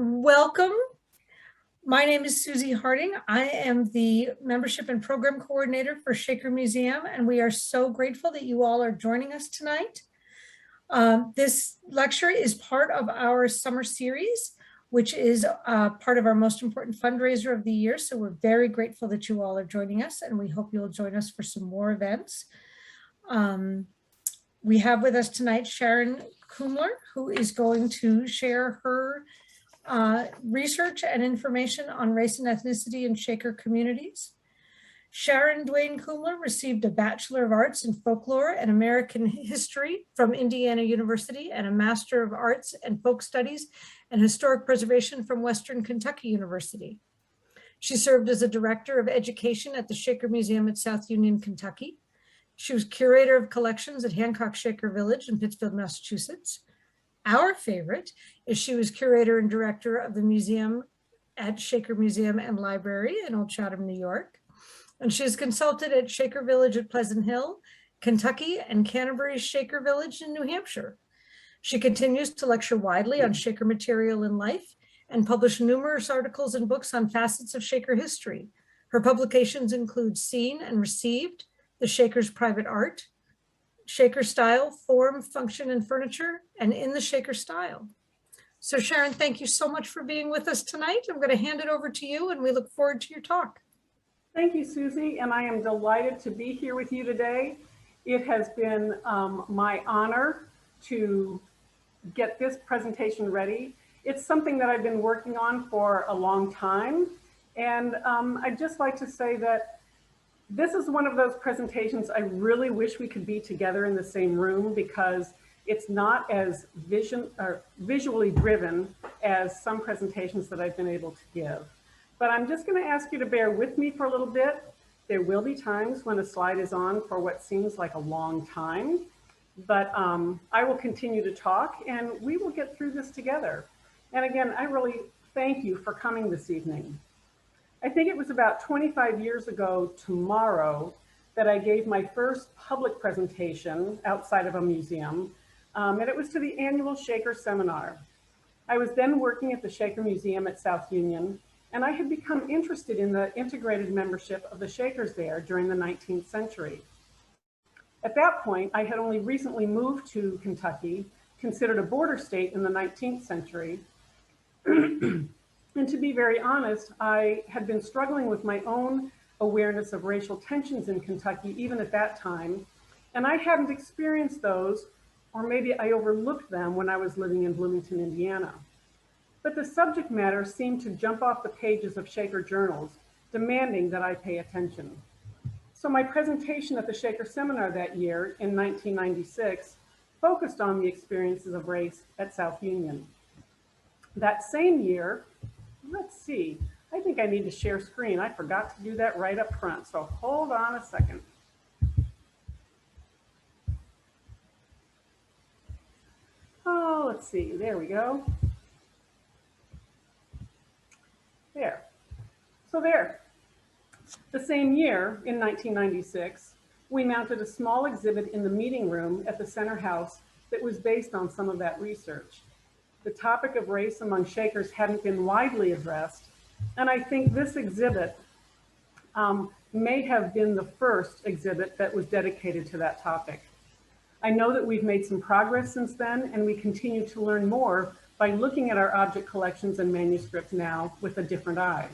Welcome. My name is Susie Harding. I am the Membership and Program Coordinator for Shaker Museum, and we are so grateful that you all are joining us tonight. This lecture is part of our summer series, which is part of our most important fundraiser of the year. So we're very grateful that you all are joining us, and we hope you'll join us for some more events. We have with us tonight Sharon Coomler, who is going to share her research and information on race and ethnicity in Shaker communities. Sharon Dwayne Coomler received a Bachelor of Arts in Folklore and American History from Indiana University and a Master of Arts and Folk Studies and Historic Preservation from Western Kentucky University. She served as a Director of Education at the Shaker Museum at South Union, Kentucky. She was Curator of Collections at Hancock Shaker Village in Pittsfield, Massachusetts. Our favorite is she was Curator and Director of the museum at Shaker Museum and Library in Old Chatham, New York. And she has consulted at Shaker Village at Pleasant Hill, Kentucky, and Canterbury's Shaker Village in New Hampshire. She continues to lecture widely on Shaker material in life and published numerous articles and books on facets of Shaker history. Her publications include Seen and Received, The Shaker's Private Art, Shaker Style, Form, Function, and Furniture, and In the Shaker Style. So Sharon, thank you so much for being with us tonight. I'm going to hand it over to you, and we look forward to your talk. Thank you, Susie, and I am delighted to be here with you today. It has been my honor to get this presentation ready. It's something that I've been working on for a long time, and I'd just like to say that this is one of those presentations I really wish we could be together in the same room, because it's not as visually driven as some presentations that I've been able to give. But I'm just going to ask you to bear with me for a little bit. There will be times when a slide is on for what seems like a long time, but I will continue to talk and we will get through this together. And again, I really thank you for coming this evening. I think it was about 25 years ago tomorrow that I gave my first public presentation outside of a museum, and it was to the annual Shaker seminar. I was then working at the Shaker Museum at South Union, and I had become interested in the integrated membership of the Shakers there during the 19th century. At that point, I had only recently moved to Kentucky, considered a border state in the 19th century. And to be very honest, I had been struggling with my own awareness of racial tensions in Kentucky, even at that time. And I hadn't experienced those, or maybe I overlooked them when I was living in Bloomington, Indiana. But the subject matter seemed to jump off the pages of Shaker journals, demanding that I pay attention. So my presentation at the Shaker seminar that year in 1996 focused on the experiences of race at South Union. That same year, let's see, I think I need to share screen. I forgot to do that right up front, so hold on a second. Oh, let's see, there we go. There. So there. The same year, in 1996, we mounted a small exhibit in the meeting room at the Center House that was based on some of that research. The topic of race among Shakers hadn't been widely addressed, and I think this exhibit may have been the first exhibit that was dedicated to that topic. I know that we've made some progress since then, and we continue to learn more by looking at our object collections and manuscripts now with a different eye.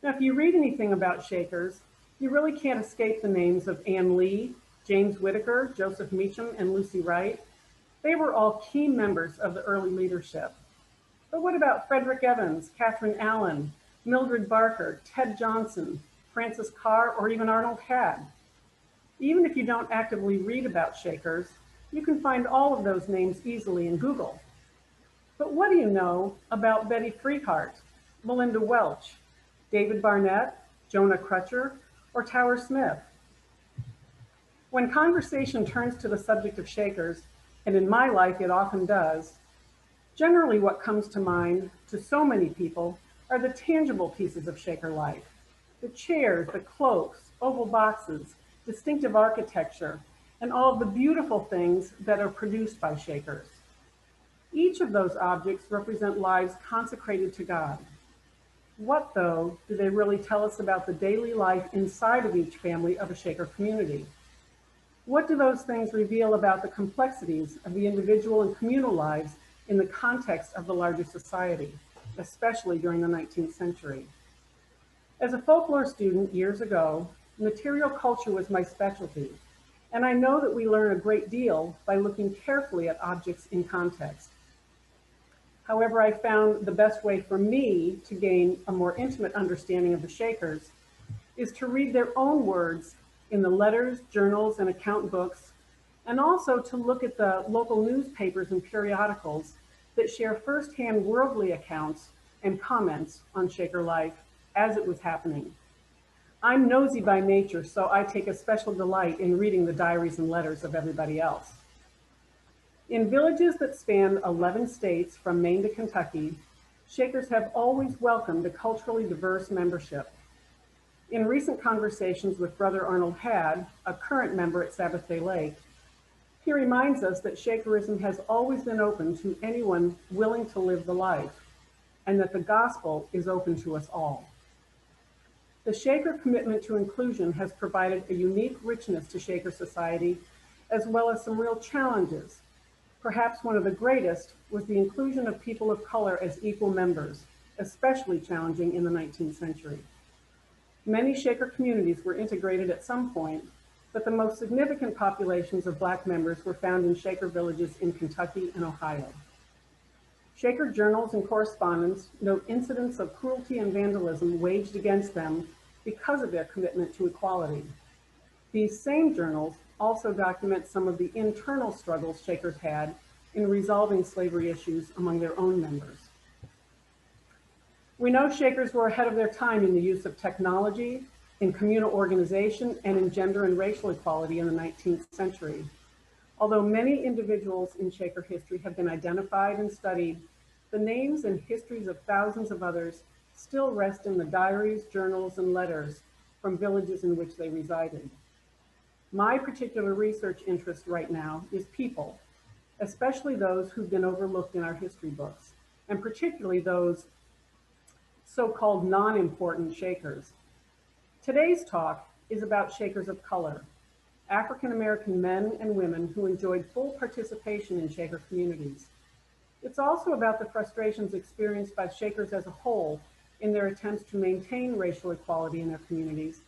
Now, if you read anything about Shakers, you really can't escape the names of Ann Lee, James Whitaker, Joseph Meacham, and Lucy Wright. They were all key members of the early leadership. But what about Frederick Evans, Catherine Allen, Mildred Barker, Ted Johnson, Francis Carr, or even Arnold Hadd? Even if you don't actively read about Shakers, you can find all of those names easily in Google. But what do you know about Betty Freehart, Melinda Welch, David Barnett, Jonah Crutcher, or Tower Smith? When conversation turns to the subject of Shakers, and in my life it often does, generally what comes to mind to so many people are the tangible pieces of Shaker life. The chairs, the cloaks, oval boxes, distinctive architecture, and all of the beautiful things that are produced by Shakers. Each of those objects represent lives consecrated to God. What, though, do they really tell us about the daily life inside of each family of a Shaker community? What do those things reveal about the complexities of the individual and communal lives in the context of the larger society, especially during the 19th century? As a folklore student years ago, material culture was my specialty, and I know that we learn a great deal by looking carefully at objects in context. However, I found the best way for me to gain a more intimate understanding of the Shakers is to read their own words in the letters, journals, and account books, and also to look at the local newspapers and periodicals that share firsthand worldly accounts and comments on Shaker life as it was happening. I'm nosy by nature, so I take a special delight in reading the diaries and letters of everybody else. In villages that span 11 states from Maine to Kentucky, Shakers have always welcomed a culturally diverse membership. In recent conversations with Brother Arnold Hadd, a current member at Sabbath Day Lake, he reminds us that Shakerism has always been open to anyone willing to live the life, and that the gospel is open to us all. The Shaker commitment to inclusion has provided a unique richness to Shaker society, as well as some real challenges. Perhaps one of the greatest was the inclusion of people of color as equal members, especially challenging in the 19th century. Many Shaker communities were integrated at some point, but the most significant populations of Black members were found in Shaker villages in Kentucky and Ohio. Shaker journals and correspondence note incidents of cruelty and vandalism waged against them because of their commitment to equality. These same journals also document some of the internal struggles Shakers had in resolving slavery issues among their own members. We know Shakers were ahead of their time in the use of technology, in communal organization, and in gender and racial equality in the 19th century. Although many individuals in Shaker history have been identified and studied, the names and histories of thousands of others still rest in the diaries, journals, and letters from villages in which they resided. My particular research interest right now is people, especially those who've been overlooked in our history books, and particularly those so-called non-important Shakers. Today's talk is about Shakers of color, African-American men and women who enjoyed full participation in Shaker communities. It's also about the frustrations experienced by Shakers as a whole in their attempts to maintain racial equality in their communities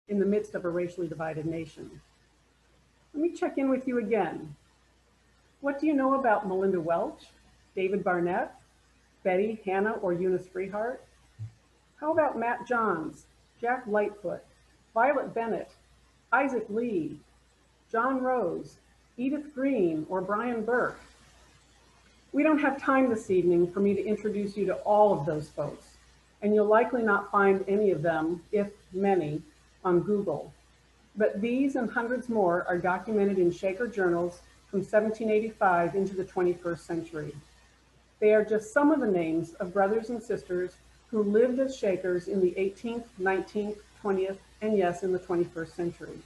in the midst of a racially divided nation. Let me check in with you again. What do you know about Melinda Welch, David Barnett, Betty, Hannah, or Eunice Freehart? How about Matt Johns, Jack Lightfoot, Violet Bennett, Isaac Lee, John Rose, Edith Green, or Brian Burke? We don't have time this evening for me to introduce you to all of those folks, and you'll likely not find any of them, if many, on Google. But these and hundreds more are documented in Shaker journals from 1785 into the 21st century. They are just some of the names of brothers and sisters who lived as Shakers in the 18th, 19th, 20th, and yes, in the 21st century.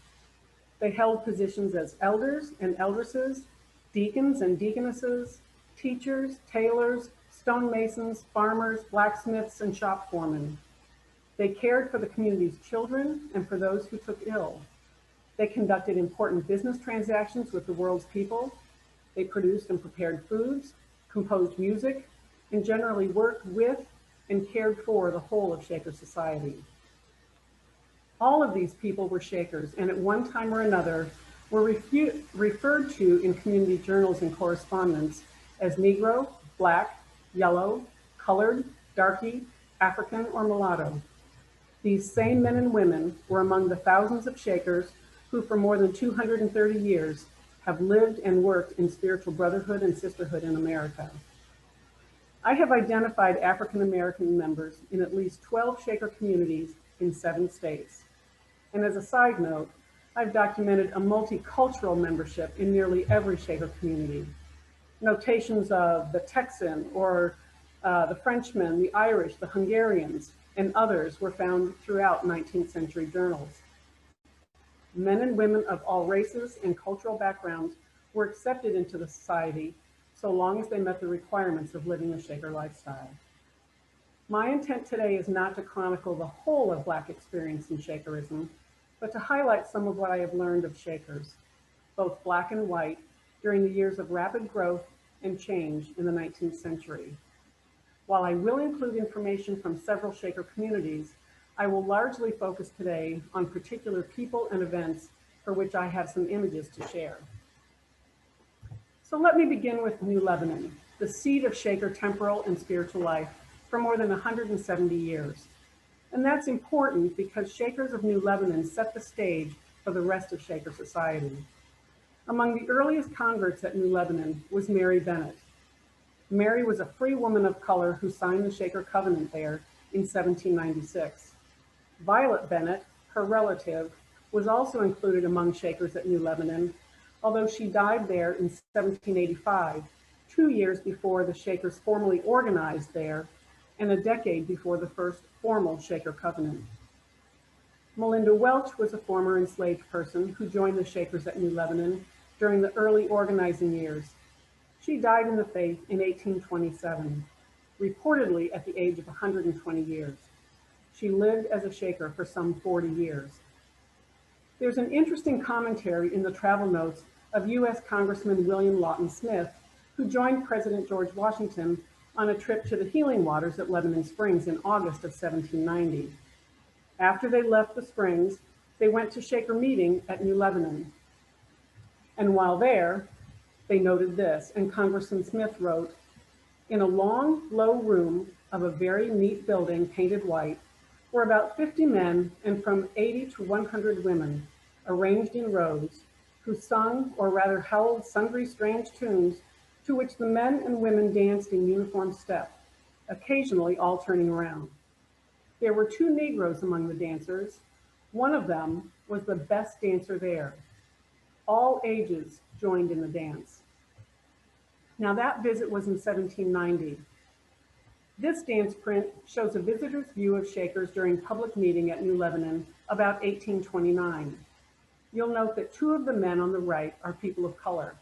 They held positions as elders and eldresses, deacons and deaconesses, teachers, tailors, stonemasons, farmers, blacksmiths, and shop foremen. They cared for the community's children and for those who took ill. They conducted important business transactions with the world's people. They produced and prepared foods, composed music, and generally worked with and cared for the whole of Shaker society. All of these people were Shakers, and at one time or another were referred to in community journals and correspondence as Negro, Black, Yellow, Colored, Darky, African, or Mulatto. These same men and women were among the thousands of Shakers who for more than 230 years have lived and worked in spiritual brotherhood and sisterhood in America. I have identified African American members in at least 12 Shaker communities in 7 states. And as a side note, I've documented a multicultural membership in nearly every Shaker community. Notations of the Texan or the Frenchman, the Irish, the Hungarians, and others were found throughout 19th century journals. Men and women of all races and cultural backgrounds were accepted into the society so long as they met the requirements of living a Shaker lifestyle. My intent today is not to chronicle the whole of Black experience in Shakerism, but to highlight some of what I have learned of Shakers, both Black and white, during the years of rapid growth and change in the 19th century. While I will include information from several Shaker communities, I will largely focus today on particular people and events for which I have some images to share. So let me begin with New Lebanon, the seat of Shaker temporal and spiritual life for more than 170 years. And that's important because Shakers of New Lebanon set the stage for the rest of Shaker society. Among the earliest converts at New Lebanon was Mary Bennett. Mary was a free woman of color who signed the Shaker Covenant there in 1796. Violet Bennett, her relative, was also included among Shakers at New Lebanon, although she died there in 1785, 2 years before the Shakers formally organized there and a decade before the first formal Shaker Covenant. Melinda Welch was a former enslaved person who joined the Shakers at New Lebanon during the early organizing years. She died in the faith in 1827, reportedly at the age of 120 years. She lived as a Shaker for some 40 years. There's an interesting commentary in the travel notes of U.S. Congressman William Lawton Smith, who joined President George Washington on a trip to the healing waters at Lebanon Springs in August of 1790. After they left the springs, they went to Shaker meeting at New Lebanon. And while there, they noted this, and Congressman Smith wrote, "In a long, low room of a very neat building painted white were about 50 men and from 80 to 100 women, arranged in rows, who sung, or rather howled sundry strange tunes to which the men and women danced in uniform step, occasionally all turning around. There were 2 Negroes among the dancers. One of them was the best dancer there. All ages joined in the dance." Now that visit was in 1790. This dance print shows a visitor's view of Shakers during public meeting at New Lebanon about 1829. You'll note that 2 of the men on the right are people of color.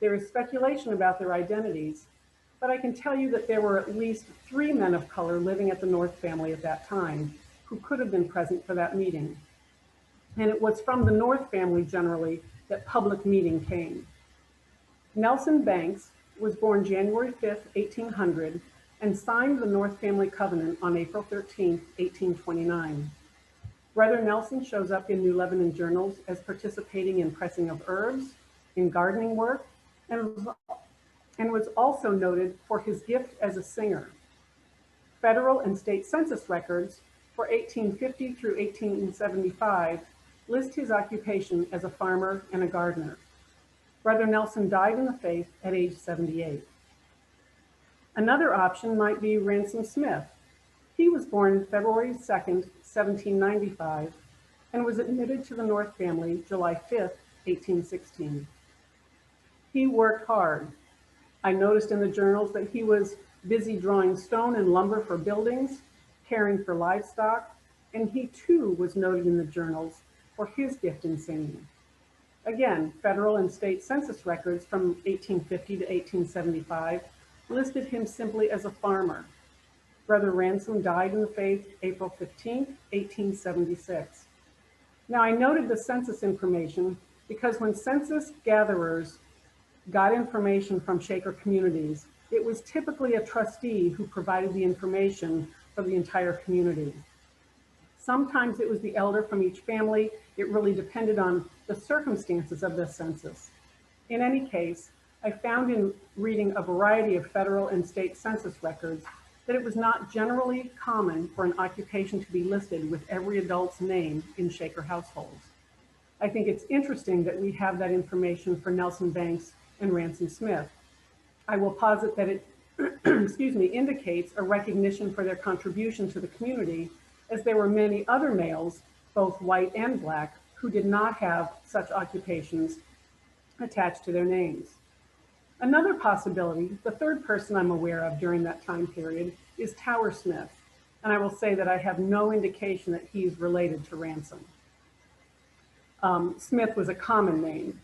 There is speculation about their identities, but I can tell you that there were at least 3 men of color living at the North family at that time who could have been present for that meeting. And it was from the North family generally that public meeting came. Nelson Banks was born January 5th, 1800, and signed the North Family Covenant on April 13th, 1829. Brother Nelson shows up in New Lebanon journals as participating in pressing of herbs, in gardening work, and was also noted for his gift as a singer. Federal and state census records for 1850 through 1875 list his occupation as a farmer and a gardener. Brother Nelson died in the faith at age 78. Another option might be Ransom Smith. He was born February 2nd, 1795, and was admitted to the North family July 5th, 1816. He worked hard. I noticed in the journals that he was busy drawing stone and lumber for buildings, caring for livestock, and he too was noted in the journals for his gift in singing. Again, federal and state census records from 1850 to 1875 listed him simply as a farmer. Brother Ransom died in the faith April 15, 1876. Now, I noted the census information because when census gatherers got information from Shaker communities, it was typically a trustee who provided the information for the entire community. Sometimes it was the elder from each family. It really depended on the circumstances of the census. In any case, I found in reading a variety of federal and state census records that it was not generally common for an occupation to be listed with every adult's name in Shaker households. I think it's interesting that we have that information for Nelson Banks and Ransom Smith. I will posit that it indicates a recognition for their contribution to the community, as there were many other males, both white and Black, who did not have such occupations attached to their names. Another possibility, the third person I'm aware of during that time period, is Tower Smith, and I will say that I have no indication that he's related to Ransom. Smith was a common name.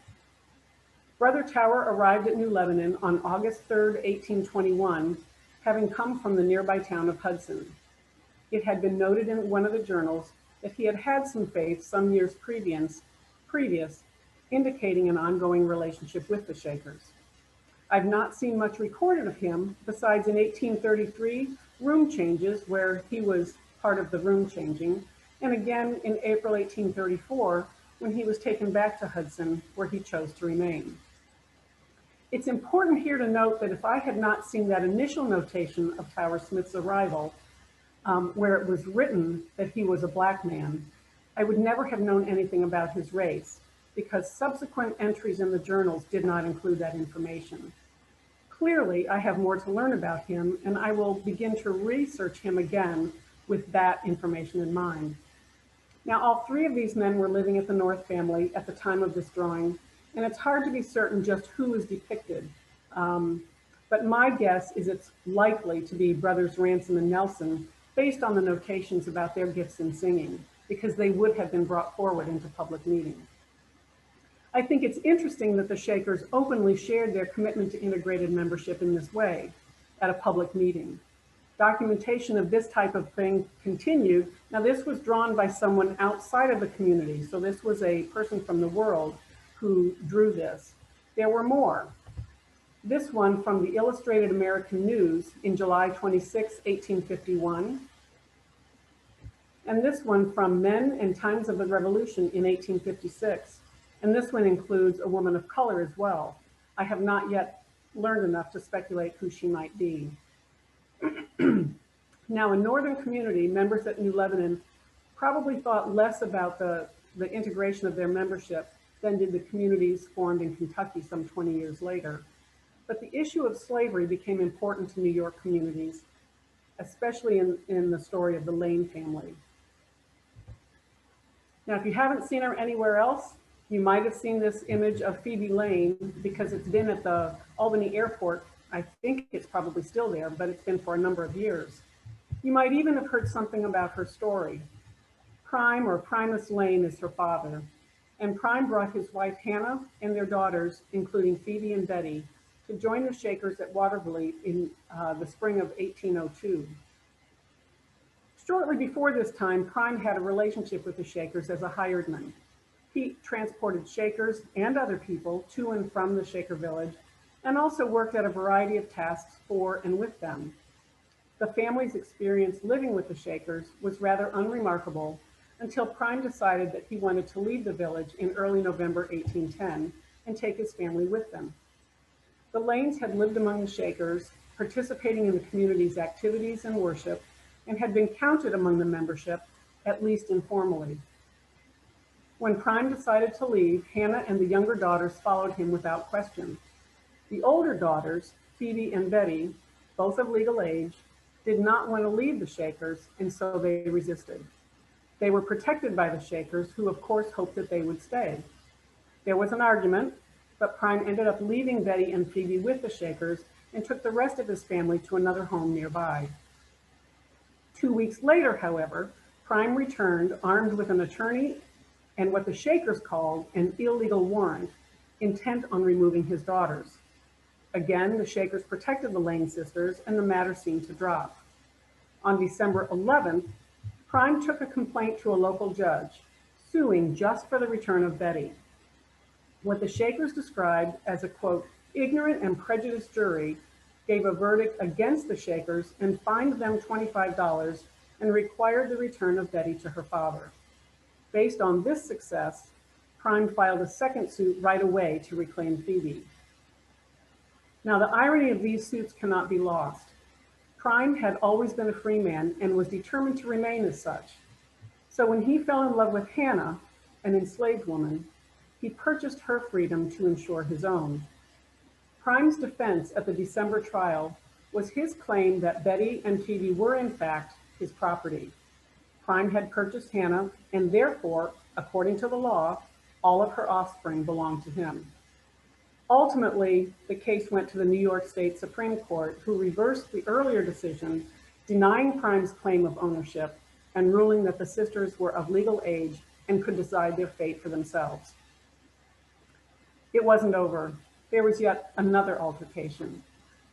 Brother Tower arrived at New Lebanon on August 3rd, 1821, having come from the nearby town of Hudson. It had been noted in one of the journals that he had had some faith some years previous, indicating an ongoing relationship with the Shakers. I've not seen much recorded of him besides in 1833 room changes where he was part of the room changing, and again in April 1834 when he was taken back to Hudson where he chose to remain. It's important here to note that if I had not seen that initial notation of Tower Smith's arrival, where it was written that he was a black man, I would never have known anything about his race because subsequent entries in the journals did not include that information. Clearly, I have more to learn about him, and I will begin to research him again with that information in mind. Now, all three of these men were living at the North family at the time of this drawing, and it's hard to be certain just who is depicted. But my guess is it's likely to be brothers Ransom and Nelson based on the notations about their gifts in singing, because they would have been brought forward into public meeting. I think it's interesting that the Shakers openly shared their commitment to integrated membership in this way at a public meeting. Documentation of this type of thing continued. Now, this was drawn by someone outside of the community, so this was a person from the world who drew this. There were more. This one from the Illustrated American News in July 26, 1851. And this one from Men and Times of the Revolution in 1856. And this one includes a woman of color as well. I have not yet learned enough to speculate who she might be. Now, in Northern community, members at New Lebanon probably thought less about the integration of their membership than did the communities formed in Kentucky some 20 years later. But the issue of slavery became important to New York communities, especially in the story of the Lane family. Now, if you haven't seen her anywhere else, you might have seen this image of Phoebe Lane because it's been at the Albany airport. I think it's probably still there, but it's been for a number of years. You might even have heard something about her story. Prime, or Primus Lane, is her father. And Prime brought his wife Hannah and their daughters, including Phoebe and Betty, to join the Shakers at Waterfleet in the spring of 1802. Shortly before this time, Prime had a relationship with the Shakers as a hired man. He transported Shakers and other people to and from the Shaker village, and also worked at a variety of tasks for and with them. The family's experience living with the Shakers was rather unremarkable until Prime decided that he wanted to leave the village in early November 1810 and take his family with them. The Lanes had lived among the Shakers, participating in the community's activities and worship, and had been counted among the membership, at least informally. When Prime decided to leave, Hannah and the younger daughters followed him without question. The older daughters, Phoebe and Betty, both of legal age, did not want to leave the Shakers, and so they resisted. They were protected by the Shakers, who of course hoped that they would stay. There was an argument, but Prime ended up leaving Betty and Phoebe with the Shakers and took the rest of his family to another home nearby. 2 weeks later, however, Prime returned armed with an attorney and what the Shakers called an illegal warrant, intent on removing his daughters. Again, the Shakers protected the Lane sisters, and the matter seemed to drop. On December 11th, Prime took a complaint to a local judge, suing just for the return of Betty. What the Shakers described as a, quote, ignorant and prejudiced jury gave a verdict against the Shakers and fined them $25 and required the return of Betty to her father. Based on this success, Prime filed a second suit right away to reclaim Phoebe. Now, the irony of these suits cannot be lost. Prime had always been a free man and was determined to remain as such. So when he fell in love with Hannah, an enslaved woman, he purchased her freedom to ensure his own. Prime's defense at the December trial was his claim that Betty and Phoebe were in fact his property. Prime had purchased Hannah, and therefore, according to the law, all of her offspring belonged to him. Ultimately, the case went to the New York State Supreme Court, who reversed the earlier decision, denying Prime's claim of ownership and ruling that the sisters were of legal age and could decide their fate for themselves. It wasn't over. There was yet another altercation.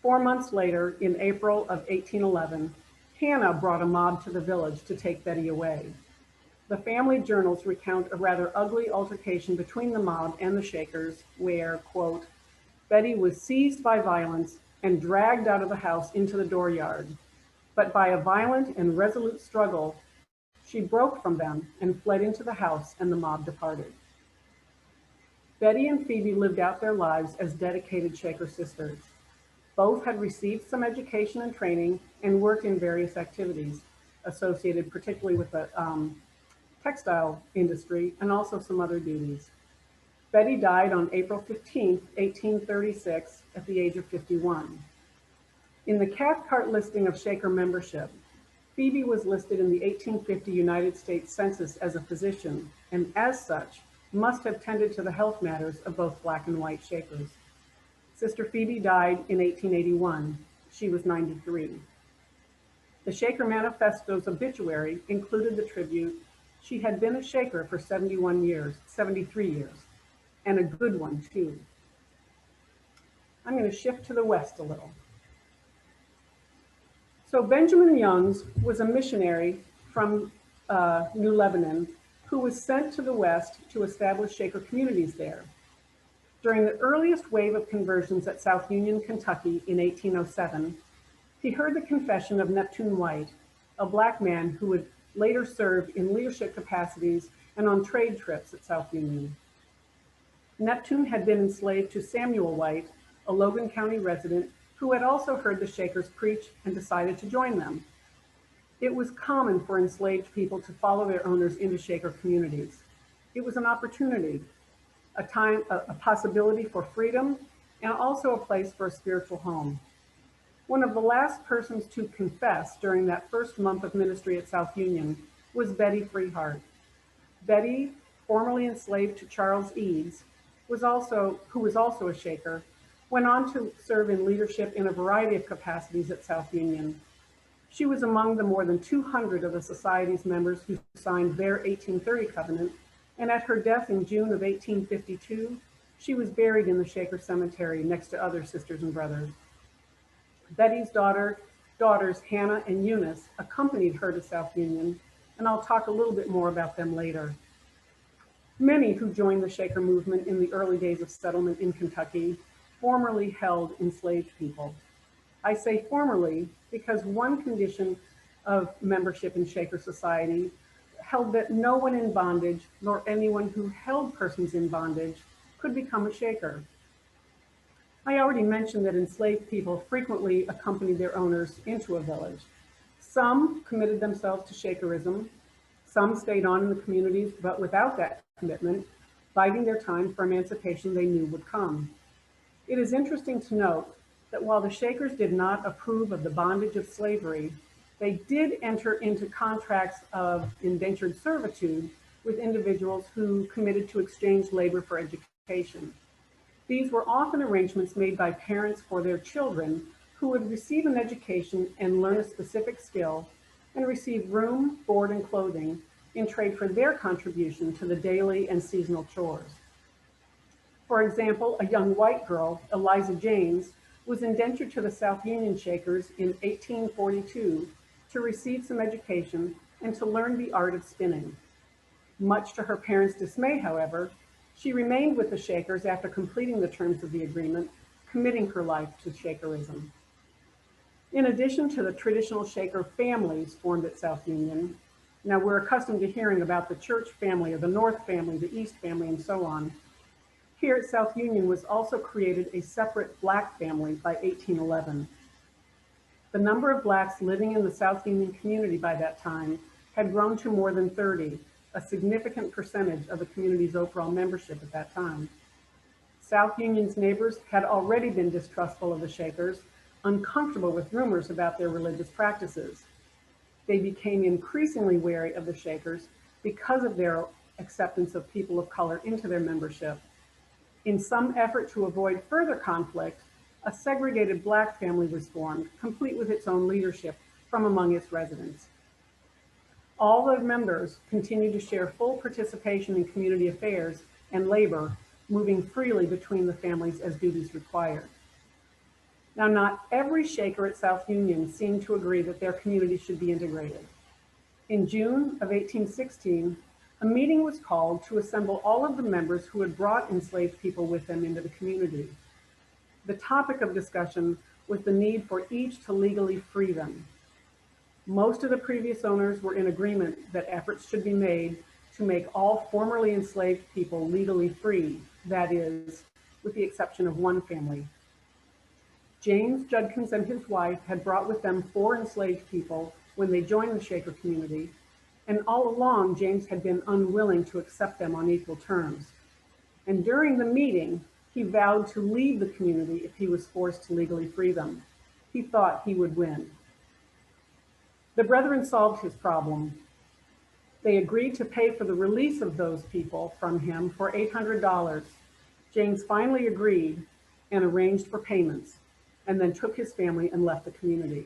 4 months later, in April of 1811, Hannah brought a mob to the village to take Betty away. The family journals recount a rather ugly altercation between the mob and the Shakers where, quote, Betty was seized by violence and dragged out of the house into the dooryard. But by a violent and resolute struggle, she broke from them and fled into the house, and the mob departed. Betty and Phoebe lived out their lives as dedicated Shaker sisters. Both had received some education and training and worked in various activities associated particularly with the textile industry and also some other duties. Betty died on April 15, 1836, at the age of 51. In the Cathcart listing of Shaker membership, Phoebe was listed in the 1850 United States Census as a physician, and as such, must have tended to the health matters of both Black and white Shakers. Sister Phoebe died in 1881. She was 93. The Shaker Manifesto's obituary included the tribute, she had been a Shaker for 73 years, and a good one too. I'm going to shift to the west a little. So Benjamin Youngs was a missionary from New Lebanon who was sent to the west to establish Shaker communities there. During the earliest wave of conversions at South Union, Kentucky in 1807, he heard the confession of Neptune White, a Black man who would later serve in leadership capacities and on trade trips at South Union. Neptune had been enslaved to Samuel White, a Logan County resident who had also heard the Shakers preach and decided to join them. It was common for enslaved people to follow their owners into Shaker communities. It was an opportunity, a possibility for freedom, and also a place for a spiritual home. One of the last persons to confess during that first month of ministry at South Union was Betty Freehart. Betty, formerly enslaved to Charles Eads, who was also a Shaker, went on to serve in leadership in a variety of capacities at South Union. She was among the more than 200 of the Society's members who signed their 1830 covenant, and at her death in June of 1852, she was buried in the Shaker Cemetery next to other sisters and brothers. Betty's daughters, Hannah and Eunice, accompanied her to South Union, and I'll talk a little bit more about them later. Many who joined the Shaker movement in the early days of settlement in Kentucky formerly held enslaved people. I say formerly because one condition of membership in Shaker society held that no one in bondage, nor anyone who held persons in bondage, could become a Shaker. I already mentioned that enslaved people frequently accompanied their owners into a village. Some committed themselves to Shakerism, some stayed on in the communities, but without that commitment, biding their time for emancipation they knew would come. It is interesting to note that while the Shakers did not approve of the bondage of slavery, they did enter into contracts of indentured servitude with individuals who committed to exchange labor for education. These were often arrangements made by parents for their children who would receive an education and learn a specific skill and receive room, board, and clothing in trade for their contribution to the daily and seasonal chores. For example, a young white girl, Eliza James, was indentured to the South Union Shakers in 1842 to receive some education and to learn the art of spinning. Much to her parents' dismay, however, she remained with the Shakers after completing the terms of the agreement, committing her life to Shakerism. In addition to the traditional Shaker families formed at South Union, now we're accustomed to hearing about the church family or the North family, the East family, and so on. Here at South Union was also created a separate Black family by 1811. The number of Blacks living in the South Union community by that time had grown to more than 30, a significant percentage of the community's overall membership at that time. South Union's neighbors had already been distrustful of the Shakers, uncomfortable with rumors about their religious practices. They became increasingly wary of the Shakers because of their acceptance of people of color into their membership. In some effort to avoid further conflict, a segregated Black family was formed, complete with its own leadership from among its residents. All the members continued to share full participation in community affairs and labor moving freely between the families as duties required. Now, not every Shaker at South Union seemed to agree that their community should be integrated. In June of 1816, a meeting was called to assemble all of the members who had brought enslaved people with them into the community. The topic of discussion was the need for each to legally free them. Most of the previous owners were in agreement that efforts should be made to make all formerly enslaved people legally free, that is, with the exception of one family. James Judkins and his wife had brought with them 4 enslaved people when they joined the Shaker community, and all along James had been unwilling to accept them on equal terms. And during the meeting, he vowed to leave the community if he was forced to legally free them. He thought he would win. The brethren solved his problem. They agreed to pay for the release of those people from him for $800. James finally agreed and arranged for payments, and then took his family and left the community.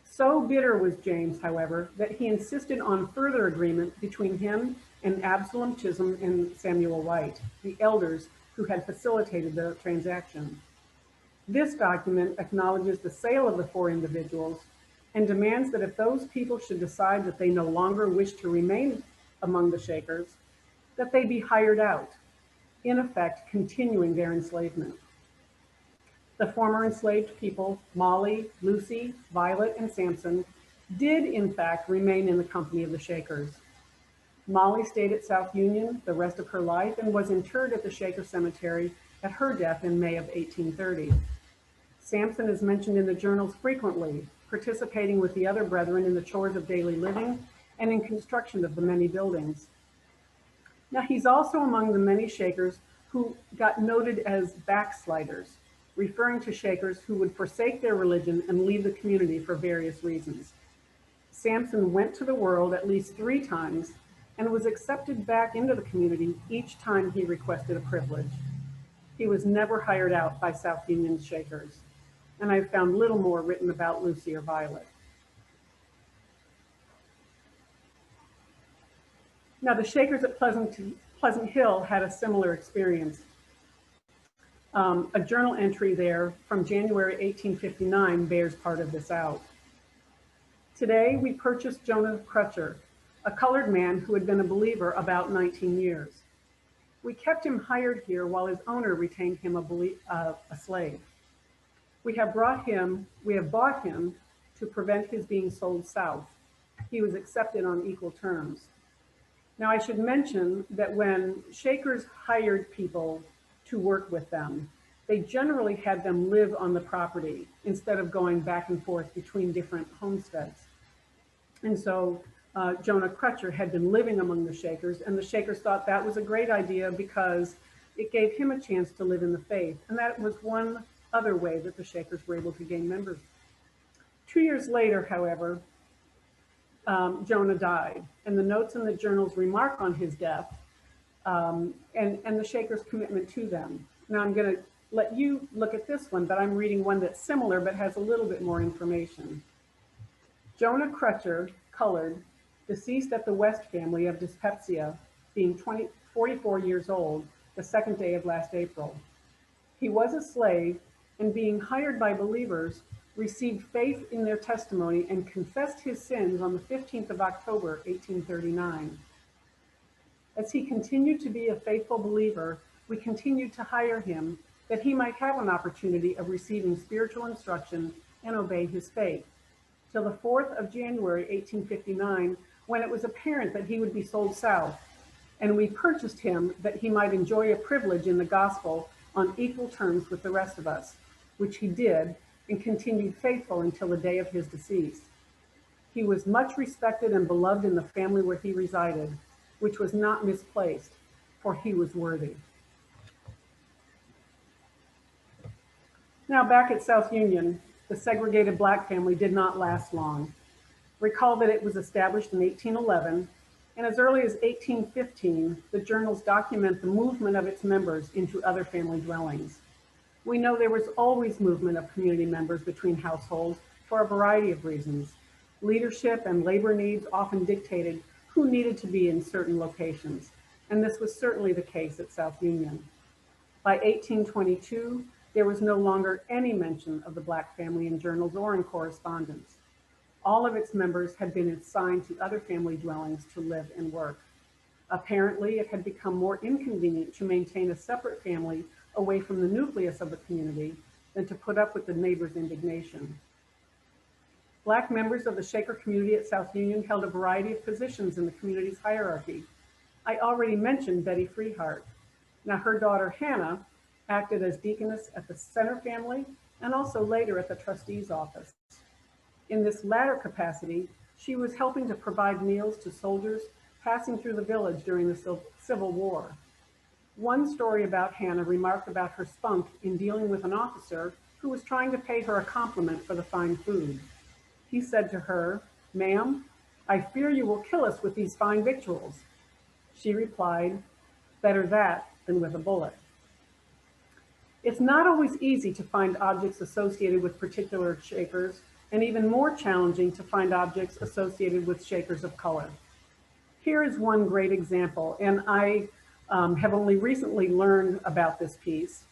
So bitter was James, however, that he insisted on further agreement between him and Absalom Chisholm and Samuel White, the elders who had facilitated the transaction. This document acknowledges the sale of the 4 individuals and demands that if those people should decide that they no longer wish to remain among the Shakers, that they be hired out, in effect continuing their enslavement. The former enslaved people, Molly, Lucy, Violet, and Samson, did in fact remain in the company of the Shakers. Molly stayed at South Union the rest of her life and was interred at the Shaker Cemetery at her death in May of 1830. Samson is mentioned in the journals frequently, participating with the other brethren in the chores of daily living and in construction of the many buildings. Now, he's also among the many Shakers who got noted as backsliders, referring to Shakers who would forsake their religion and leave the community for various reasons. Samson went to the world at least 3 times and was accepted back into the community each time he requested a privilege. He was never hired out by South Union Shakers, and I've found little more written about Lucy or Violet. Now, the Shakers at Pleasant Hill had a similar experience. A journal entry there from January 1859 bears part of this out. Today, we purchased Jonah Crutcher, a colored man who had been a believer about 19 years. We kept him hired here while his owner retained him a slave. We have bought him to prevent his being sold south. He was accepted on equal terms. Now, I should mention that when Shakers hired people to work with them, they generally had them live on the property instead of going back and forth between different homesteads. And so Jonah Crutcher had been living among the Shakers, and the Shakers thought that was a great idea because it gave him a chance to live in the faith. And that was one other way that the Shakers were able to gain members. 2 years later, however, Jonah died, and the notes in the journals remark on his death and the Shakers' commitment to them. Now, I'm going to let you look at this one, but I'm reading one that's similar but has a little bit more information. Jonah Crutcher, colored, deceased at the West family of dyspepsia, being 44 years old, the 2nd day of last April. He was a slave, and being hired by believers, received faith in their testimony and confessed his sins on the 15th of October, 1839. As he continued to be a faithful believer, we continued to hire him that he might have an opportunity of receiving spiritual instruction and obey his faith, till the 4th of January, 1859, when it was apparent that he would be sold south, and we purchased him that he might enjoy a privilege in the gospel on equal terms with the rest of us, which he did, and continued faithful until the day of his decease. He was much respected and beloved in the family where he resided, which was not misplaced, for he was worthy. Now, back at South Union, the segregated Black family did not last long. Recall that it was established in 1811, and as early as 1815, the journals document the movement of its members into other family dwellings. We know there was always movement of community members between households for a variety of reasons. Leadership and labor needs often dictated who needed to be in certain locations, and this was certainly the case at South Union. By 1822, there was no longer any mention of the Black family in journals or in correspondence. All of its members had been assigned to other family dwellings to live and work. Apparently, it had become more inconvenient to maintain a separate family away from the nucleus of the community than to put up with the neighbors' indignation. Black members of the Shaker community at South Union held a variety of positions in the community's hierarchy. I already mentioned Betty Freehart. Now, her daughter Hannah acted as deaconess at the Center family and also later at the trustee's office. In this latter capacity, she was helping to provide meals to soldiers passing through the village during the Civil War. One story about Hannah remarked about her spunk in dealing with an officer who was trying to pay her a compliment for the fine food. He said to her, "Ma'am, I fear you will kill us with these fine victuals." She replied, "Better that than with a bullet." It's not always easy to find objects associated with particular Shakers, and even more challenging to find objects associated with Shakers of color. Here is one great example, and I have only recently learned about this piece.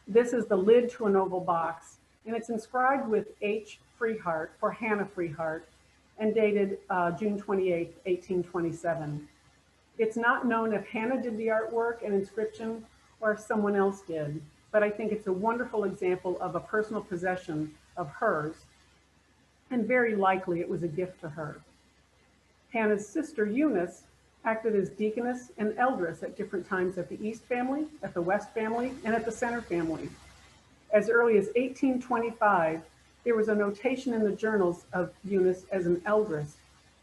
This is the lid to an oval box, and it's inscribed with H. Freehart for Hannah Freehart and dated June 28, 1827. It's not known if Hannah did the artwork and inscription or if someone else did, but I think it's a wonderful example of a personal possession of hers, and very likely it was a gift to her. Hannah's sister Eunice acted as deaconess and eldress at different times at the East family, at the West family, and at the Center family. As early as 1825, there was a notation in the journals of Eunice as an eldress,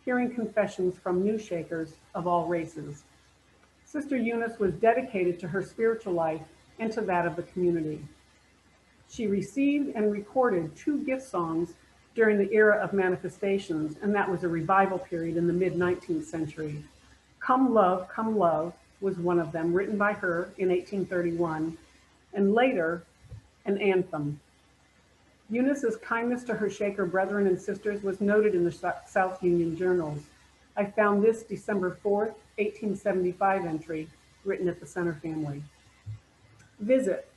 hearing confessions from new Shakers of all races. Sister Eunice was dedicated to her spiritual life and to that of the community. She received and recorded 2 gift songs during the era of manifestations, and that was a revival period in the mid-19th century. Come Love was one of them, written by her in 1831, and later, an anthem. Eunice's kindness to her Shaker brethren and sisters was noted in the South Union journals. I found this December 4th, 1875 entry written at the Center family. Visit,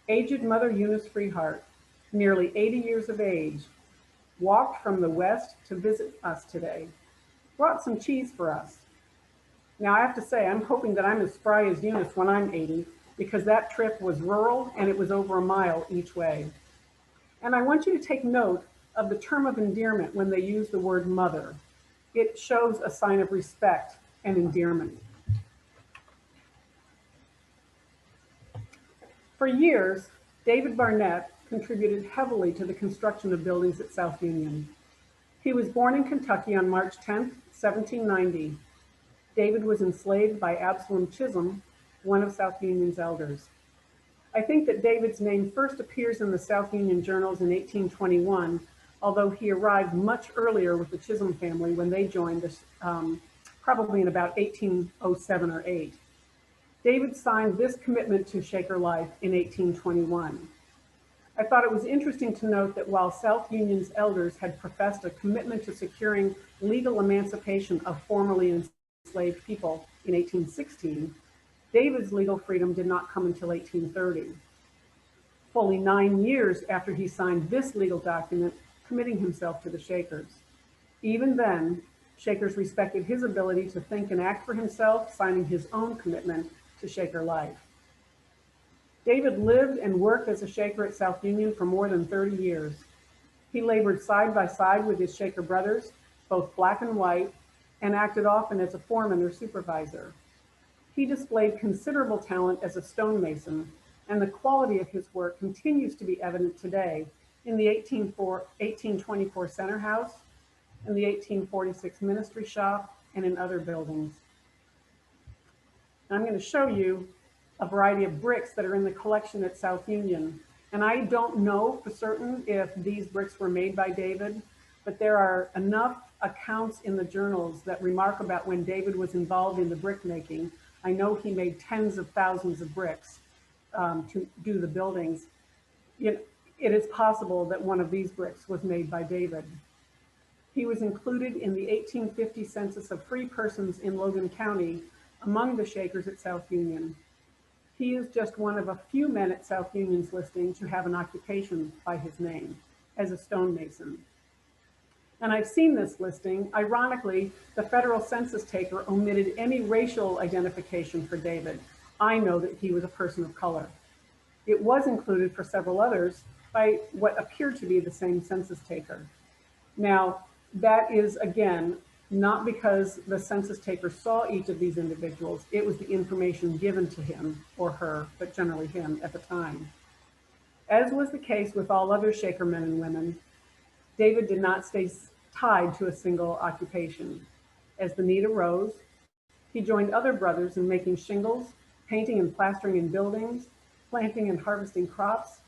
aged Mother Eunice Freehart, nearly 80 years of age, walked from the West to visit us today. Brought some cheese for us. Now I have to say, I'm hoping that I'm as spry as Eunice when I'm 80, because that trip was rural and it was over a mile each way. And I want you to take note of the term of endearment when they use the word mother. It shows a sign of respect and endearment. For years, David Barnett contributed heavily to the construction of buildings at South Union. He was born in Kentucky on March 10, 1790. David was enslaved by Absalom Chisholm, one of South Union's elders. I think that David's name first appears in the South Union journals in 1821, although he arrived much earlier with the Chisholm family when they joined us, probably in about 1807 or 8. David signed this commitment to Shaker life in 1821. I thought it was interesting to note that while South Union's elders had professed a commitment to securing legal emancipation of formerly enslaved people in 1816, David's legal freedom did not come until 1830. Fully 9 years after he signed this legal document, committing himself to the Shakers. Even then, Shakers respected his ability to think and act for himself, signing his own commitment to Shaker life. David lived and worked as a Shaker at South Union for more than 30 years. He labored side by side with his Shaker brothers, both black and white, and acted often as a foreman or supervisor. He displayed considerable talent as a stonemason, and the quality of his work continues to be evident today in the 1824 Center House, in the 1846 Ministry Shop, and in other buildings. I'm going to show you a variety of bricks that are in the collection at South Union. And I don't know for certain if these bricks were made by David, but there are enough accounts in the journals that remark about when David was involved in the brick making. I know he made tens of thousands of bricks to do the buildings. It is possible that one of these bricks was made by David. He was included in the 1850 census of free persons in Logan County among the Shakers at South Union. He is just one of a few men at South Union's listing to have an occupation by his name as a stonemason. And I've seen this listing. Ironically, the federal census taker omitted any racial identification for David. I know that he was a person of color. It was included for several others by what appeared to be the same census taker. Now, that is, again, not because the census taker saw each of these individuals. It was the information given to him or her, but generally him at the time. As was the case with all other Shaker men and women, David did not stay tied to a single occupation. As the need arose, he joined other brothers in making shingles, painting and plastering in buildings, planting and harvesting crops,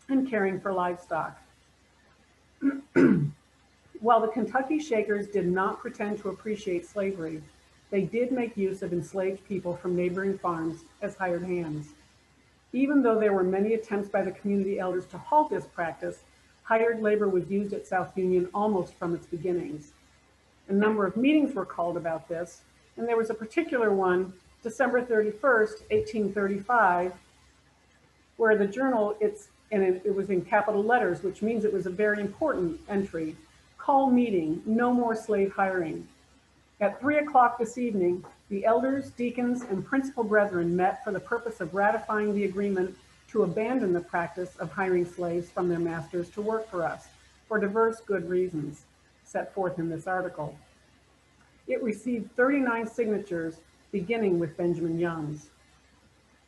and caring for livestock. While the Kentucky Shakers did not pretend to appreciate slavery, they did make use of enslaved people from neighboring farms as hired hands. Even though there were many attempts by the community elders to halt this practice, hired labor was used at South Union almost from its beginnings. A number of meetings were called about this, and there was a particular one, December 31st, 1835, where the journal, it was in capital letters, which means it was a very important entry. Call meeting, no more slave hiring. At 3 o'clock this evening, the elders, deacons, and principal brethren met for the purpose of ratifying the agreement to abandon the practice of hiring slaves from their masters to work for us for diverse good reasons set forth in this article. It received 39 signatures, beginning with Benjamin Young's.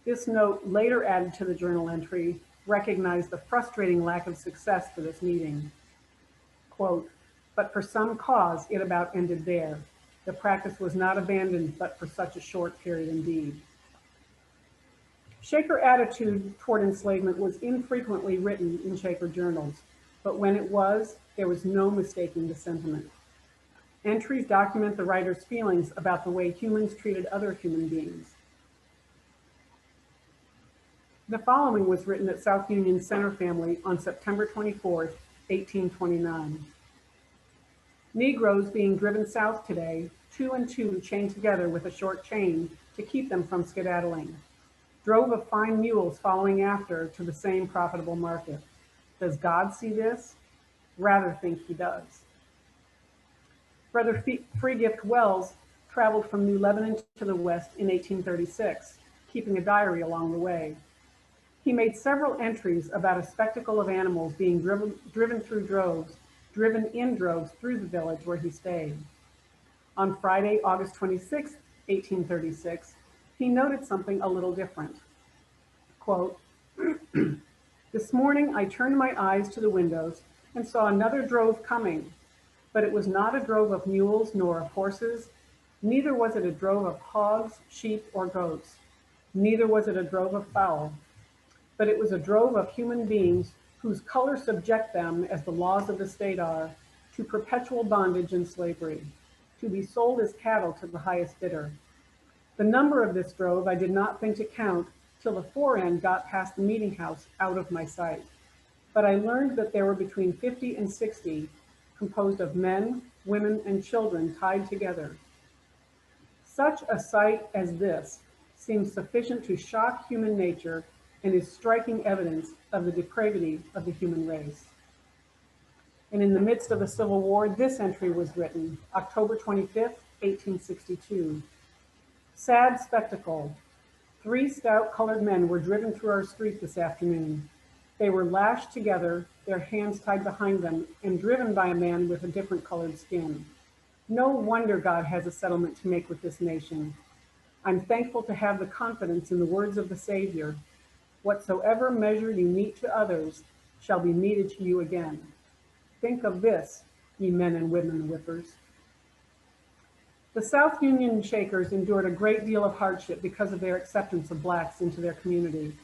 This note, later added to the journal entry, recognized the frustrating lack of success for this meeting. Quote, "But for some cause, it about ended there. The practice was not abandoned, but for such a short period indeed." Shaker attitude toward enslavement was infrequently written in Shaker journals, but when it was, there was no mistaking the sentiment. Entries document the writer's feelings about the way humans treated other human beings. The following was written at South Union Center Family on September 24th, 1829. Negroes being driven south today, 2 and 2 chained together with a short chain to keep them from skedaddling. Drove of fine mules following after to the same profitable market. Does God see this? Rather think he does. Brother Freegift Wells traveled from New Lebanon to the west in 1836, keeping a diary along the way. He made several entries about a spectacle of animals being driven in droves through the village where he stayed. On Friday, August 26, 1836, he noted something a little different. Quote, "This morning I turned my eyes to the windows and saw another drove coming, but it was not a drove of mules nor of horses, neither was it a drove of hogs, sheep, or goats, neither was it a drove of fowl, but it was a drove of human beings whose color subject them, as the laws of the state are, to perpetual bondage and slavery, to be sold as cattle to the highest bidder. The number of this drove I did not think to count till the fore end got past the meeting house out of my sight. But I learned that there were between 50 and 60, composed of men, women, and children tied together. Such a sight as this seems sufficient to shock human nature and is striking evidence of the depravity of the human race." And in the midst of the Civil War, this entry was written, October 25th, 1862. "Sad spectacle. 3 stout colored men were driven through our street this afternoon. They were lashed together, their hands tied behind them, and driven by a man with a different colored skin. No wonder God has a settlement to make with this nation. I'm thankful to have the confidence in the words of the Savior. Whatsoever measure you mete to others shall be meted to you again. Think of this, ye men and women whippers." The South Union Shakers endured a great deal of hardship because of their acceptance of blacks into their community.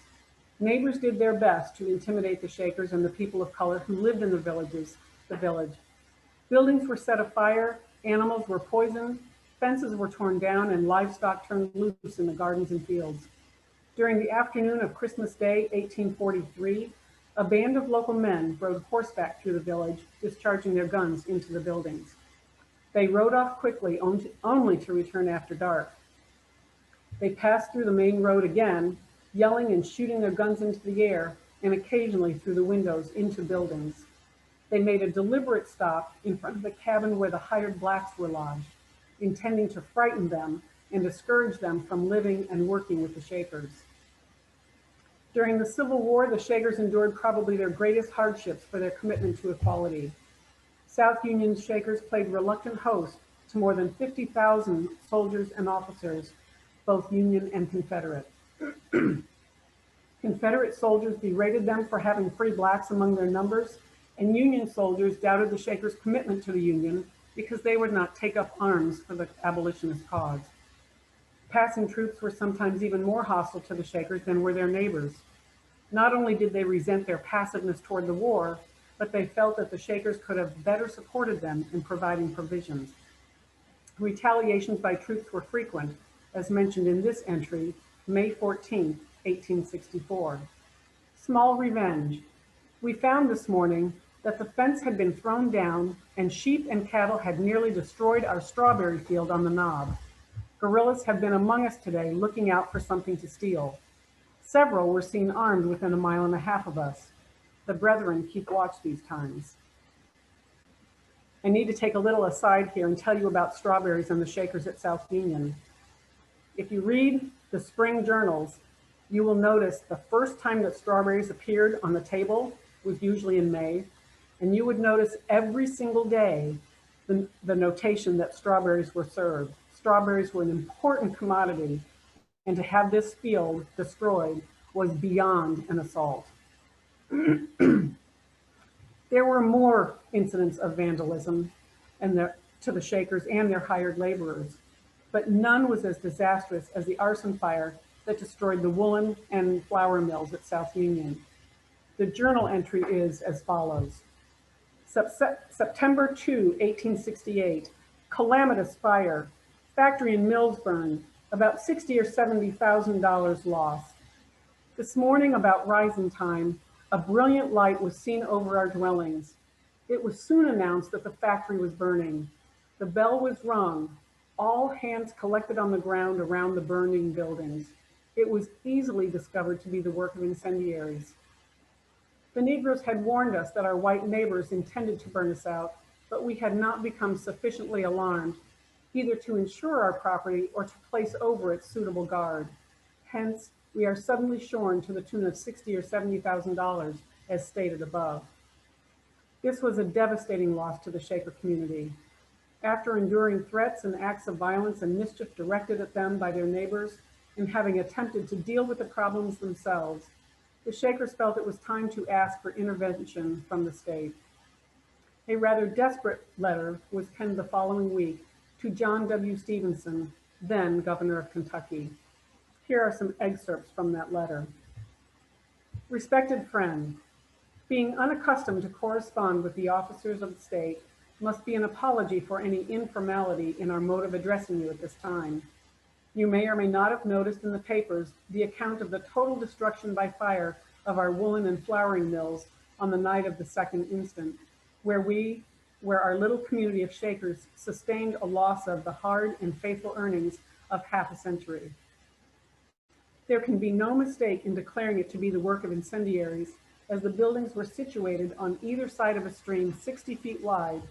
Neighbors did their best to intimidate the Shakers and the people of color who lived in the village. Buildings were set afire, animals were poisoned, fences were torn down, and livestock turned loose in the gardens and fields. During the afternoon of Christmas Day, 1843, a band of local men rode horseback through the village, discharging their guns into the buildings. They rode off quickly, only to return after dark. They passed through the main road again, yelling and shooting their guns into the air and occasionally through the windows into buildings. They made a deliberate stop in front of the cabin where the hired blacks were lodged, intending to frighten them and discourage them from living and working with the Shakers. During the Civil War, the Shakers endured probably their greatest hardships for their commitment to equality. South Union Shakers played reluctant host to more than 50,000 soldiers and officers, both Union and Confederate. Confederate soldiers berated them for having free blacks among their numbers, and Union soldiers doubted the Shakers' commitment to the Union because they would not take up arms for the abolitionist cause. Passing troops were sometimes even more hostile to the Shakers than were their neighbors. Not only did they resent their passiveness toward the war, but they felt that the Shakers could have better supported them in providing provisions. Retaliations by troops were frequent, as mentioned in this entry, May 14, 1864. Small revenge. We found this morning that the fence had been thrown down and sheep and cattle had nearly destroyed our strawberry field on the knob. Guerrillas have been among us today looking out for something to steal. Several were seen armed within a mile and a half of us. The brethren keep watch these times. I need to take a little aside here and tell you about strawberries and the Shakers at South Union. If you read the spring journals, you will notice the first time that strawberries appeared on the table was usually in May, and you would notice every single day the notation that strawberries were served. Strawberries were an important commodity, and to have this field destroyed was beyond an assault. There were more incidents of vandalism to the Shakers and their hired laborers, but none was as disastrous as the arson fire that destroyed the woolen and flour mills at South Union. The journal entry is as follows. September 2, 1868, calamitous fire, factory and mills burned, about $60,000 or $70,000 lost. This morning about rising time, a brilliant light was seen over our dwellings. It was soon announced that the factory was burning. The bell was rung. All hands collected on the ground around the burning buildings. It was easily discovered to be the work of incendiaries. The Negroes had warned us that our white neighbors intended to burn us out, but we had not become sufficiently alarmed, either to insure our property or to place over it suitable guard. Hence, we are suddenly shorn to the tune of $60,000 or $70,000, as stated above. This was a devastating loss to the Shaker community. After enduring threats and acts of violence and mischief directed at them by their neighbors, and having attempted to deal with the problems themselves, the Shakers felt it was time to ask for intervention from the state. A rather desperate letter was penned the following week to John W. Stevenson, then governor of Kentucky. Here are some excerpts from that letter. Respected friend, being unaccustomed to correspond with the officers of the state must be an apology for any informality in our mode of addressing you at this time. You may or may not have noticed in the papers the account of the total destruction by fire of our woolen and flouring mills on the night of the 2nd instant, where our little community of Shakers sustained a loss of the hard and faithful earnings of half a century. There can be no mistake in declaring it to be the work of incendiaries, as the buildings were situated on either side of a stream 60 feet wide,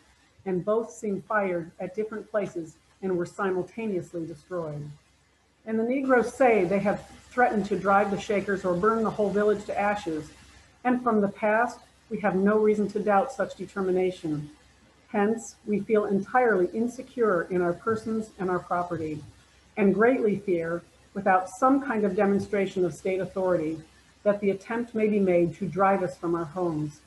and both seemed fired at different places and were simultaneously destroyed. And the Negroes say they have threatened to drive the Shakers or burn the whole village to ashes, and from the past, we have no reason to doubt such determination. Hence, we feel entirely insecure in our persons and our property, and greatly fear, without some kind of demonstration of state authority, that the attempt may be made to drive us from our homes.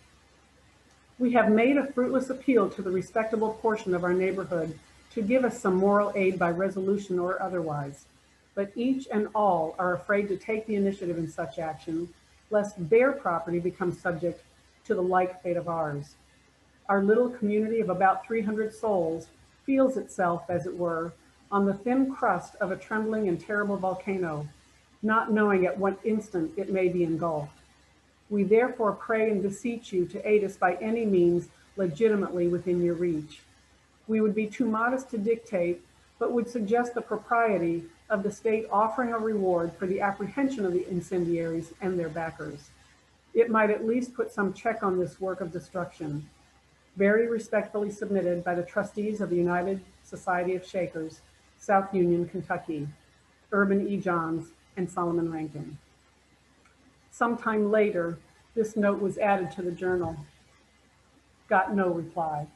We have made a fruitless appeal to the respectable portion of our neighborhood to give us some moral aid by resolution or otherwise, but each and all are afraid to take the initiative in such action, lest their property become subject to the like fate of ours. Our little community of about 300 souls feels itself, as it were, on the thin crust of a trembling and terrible volcano, not knowing at what instant it may be engulfed. We therefore pray and beseech you to aid us by any means legitimately within your reach. We would be too modest to dictate, but would suggest the propriety of the state offering a reward for the apprehension of the incendiaries and their backers. It might at least put some check on this work of destruction. Very respectfully submitted by the trustees of the United Society of Shakers, South Union, Kentucky, Urban E. Johns, and Solomon Rankin. Sometime later, this note was added to the journal. Got no reply.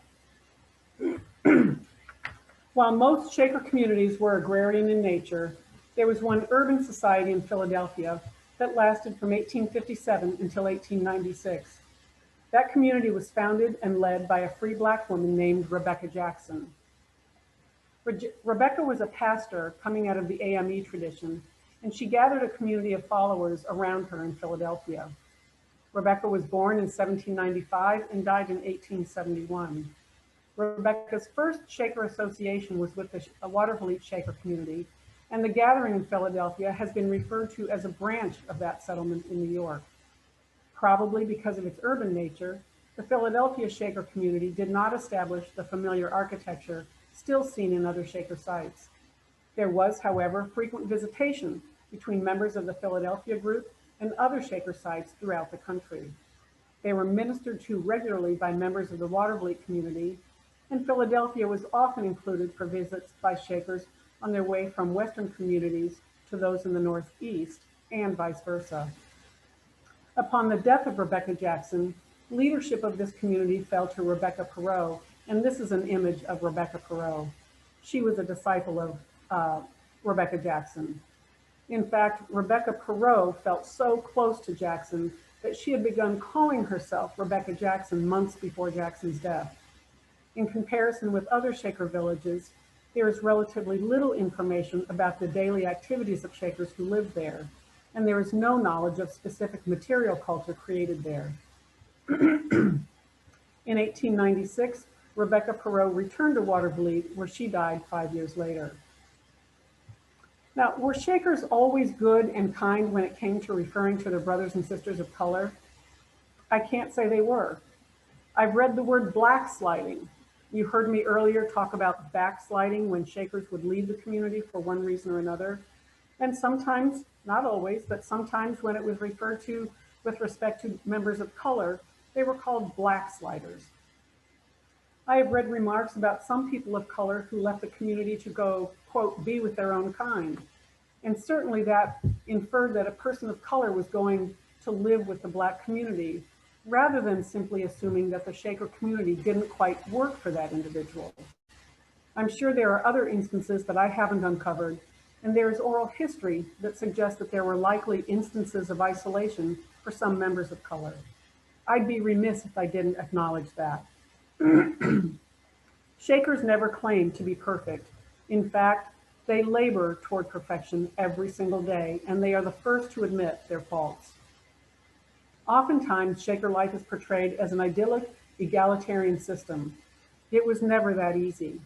While most Shaker communities were agrarian in nature, there was one urban society in Philadelphia that lasted from 1857 until 1896. That community was founded and led by a free Black woman named Rebecca Jackson. Rebecca was a pastor coming out of the AME tradition, and she gathered a community of followers around her in Philadelphia. Rebecca was born in 1795 and died in 1871. Rebecca's first Shaker association was with the Waterfleet Shaker community, and the gathering in Philadelphia has been referred to as a branch of that settlement in New York. Probably because of its urban nature, the Philadelphia Shaker community did not establish the familiar architecture still seen in other Shaker sites. There was, however, frequent visitation between members of the Philadelphia group and other Shaker sites throughout the country. They were ministered to regularly by members of the Waterfleet community, and Philadelphia was often included for visits by Shakers on their way from Western communities to those in the Northeast, and vice versa. Upon the death of Rebecca Jackson, leadership of this community fell to Rebecca Perot, and this is an image of Rebecca Perot. She was a disciple of Rebecca Jackson. In fact, Rebecca Perot felt so close to Jackson that she had begun calling herself Rebecca Jackson months before Jackson's death. In comparison with other Shaker villages, there is relatively little information about the daily activities of Shakers who lived there, and there is no knowledge of specific material culture created there. In 1896, Rebecca Perot returned to Waterfleet, where she died 5 years later. Now, were Shakers always good and kind when it came to referring to their brothers and sisters of color? I can't say they were. I've read the word blacksliding. You heard me earlier talk about backsliding when Shakers would leave the community for one reason or another. And sometimes, not always, but sometimes when it was referred to with respect to members of color, they were called blacksliders. I have read remarks about some people of color who left the community to go, quote, be with their own kind. And certainly that inferred that a person of color was going to live with the Black community, rather than simply assuming that the Shaker community didn't quite work for that individual. I'm sure there are other instances that I haven't uncovered, and there is oral history that suggests that there were likely instances of isolation for some members of color. I'd be remiss if I didn't acknowledge that. Shakers never claimed to be perfect. In fact, they labor toward perfection every single day, and they are the first to admit their faults. Oftentimes, Shaker life is portrayed as an idyllic, egalitarian system. It was never that easy.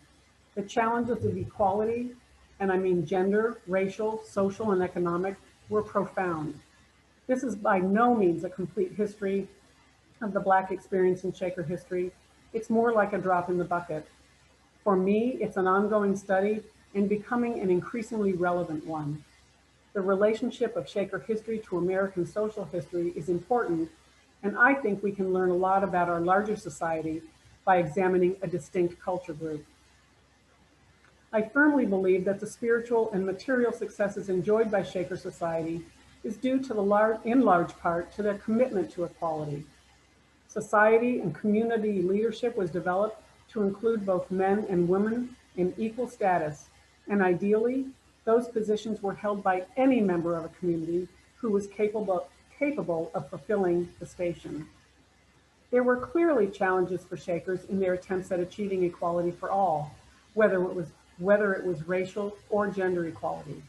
The challenges of equality, and I mean gender, racial, social, and economic, were profound. This is by no means a complete history of the Black experience in Shaker history. It's more like a drop in the bucket. For me, it's an ongoing study and becoming an increasingly relevant one. The relationship of Shaker history to American social history is important, and I think we can learn a lot about our larger society by examining a distinct culture group. I firmly believe that the spiritual and material successes enjoyed by Shaker society is due to in large part to their commitment to equality. Society and community leadership was developed to include both men and women in equal status, and ideally, those positions were held by any member of a community who was capable of fulfilling the station. There were clearly challenges for Shakers in their attempts at achieving equality for all, whether it was racial or gender equality.